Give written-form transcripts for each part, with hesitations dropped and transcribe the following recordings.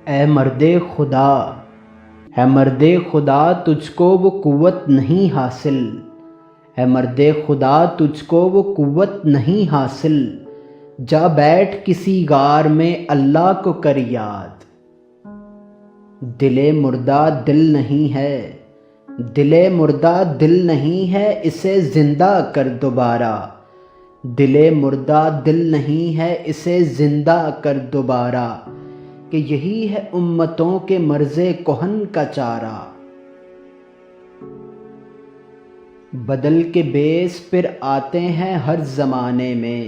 اے مرد خدا، ہے مرد خدا تجھ کو وہ قوت نہیں حاصل، ہے مرد خدا تجھ کو وہ قوت نہیں حاصل، جا بیٹھ کسی غار میں اللہ کو کر یاد۔ دل مردہ دل نہیں ہے، دل مردہ دل نہیں ہے، اسے زندہ کر دوبارہ، دل مردہ دل نہیں ہے، اسے زندہ کر دوبارہ، کہ یہی ہے امتوں کے مرض کہن کا چارہ۔ بدل کے بھیس پھر آتے ہیں ہر زمانے میں،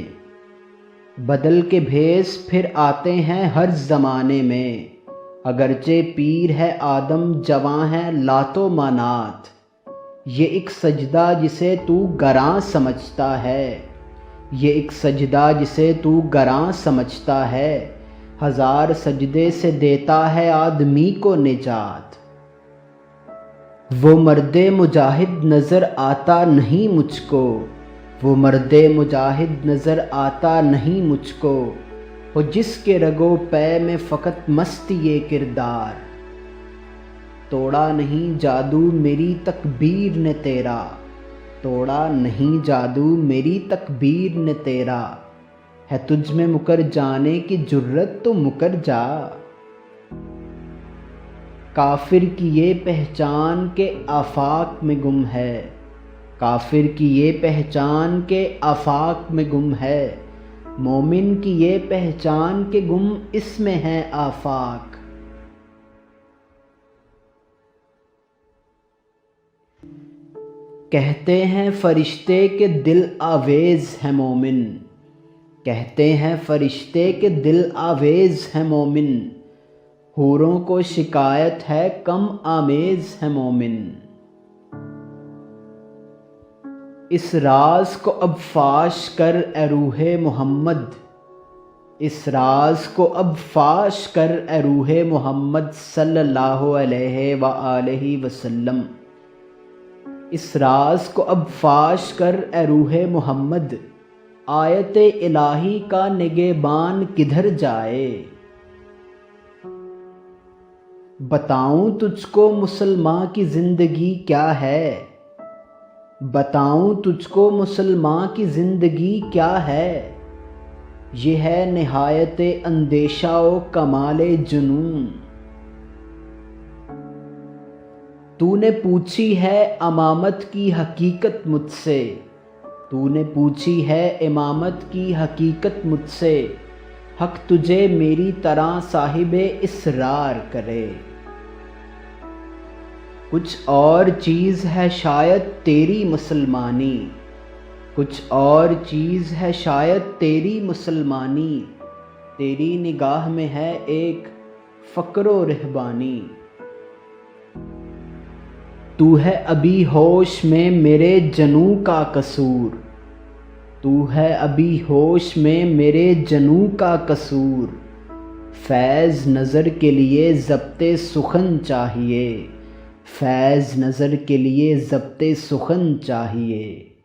بدل کے بھیس پھر آتے ہیں ہر زمانے میں، اگرچہ پیر ہے آدم جواں ہے لات و منات، یہ ایک سجدہ جسے تو گراں سمجھتا ہے، یہ ایک سجدہ جسے تو گراں سمجھتا ہے، ہزار سجدے سے دیتا ہے آدمی کو نجات۔ وہ مرد مجاہد نظر آتا نہیں مجھ کو، وہ مرد مجاہد نظر آتا نہیں مجھ کو، وہ جس کے رگ و پے میں فقط مستی یہ کردار، توڑا نہیں جادو میری تکبیر نے تیرا، توڑا نہیں جادو میری تکبیر نے تیرا، ہے تجھ میں مکر جانے کی جرت تو مکر جا۔ کافر کی یہ پہچان کے آفاق میں گم ہے، کافر کی یہ پہچان کے آفاق میں گم ہے، مومن کی یہ پہچان کے گم اس میں ہے آفاق۔ کہتے ہیں فرشتے کہ دل آویز ہے مومن، کہتے ہیں فرشتے کہ دل آویز ہے مومن، حوروں کو شکایت ہے کم آمیز ہے مومن۔ اس راز کو اب فاش کر اے روح محمد، اس راز کو اب فاش کر اے روح محمد صلی اللہ علیہ وآلہ وسلم، اس راز کو اب فاش کر اے روح محمد، آیت الہی کا نگہبان کدھر جائے۔ بتاؤں تجھ کو مسلمان کی زندگی کیا ہے، بتاؤں تجھ کو مسلمان کی زندگی کیا ہے، یہ ہے نہایت اندیشہ و کمال جنون۔ تو نے پوچھی ہے امامت کی حقیقت مجھ سے، تو نے پوچھی ہے امامت کی حقیقت مجھ سے، حق تجھے میری طرح صاحب اسرار کرے۔ کچھ اور چیز ہے شاید تیری مسلمانی، کچھ اور چیز ہے شاید تیری مسلمانی، تیری نگاہ میں ہے ایک فقر و رہبانی۔ تو ہے ابھی ہوش میں میرے جنوں کا قصور، تو ہے ابھی ہوش میں میرے جنوں کا قصور، فیض نظر کے لیے ضبط سخن چاہیے، فیض نظر کے لیے ضبط سخن چاہیے۔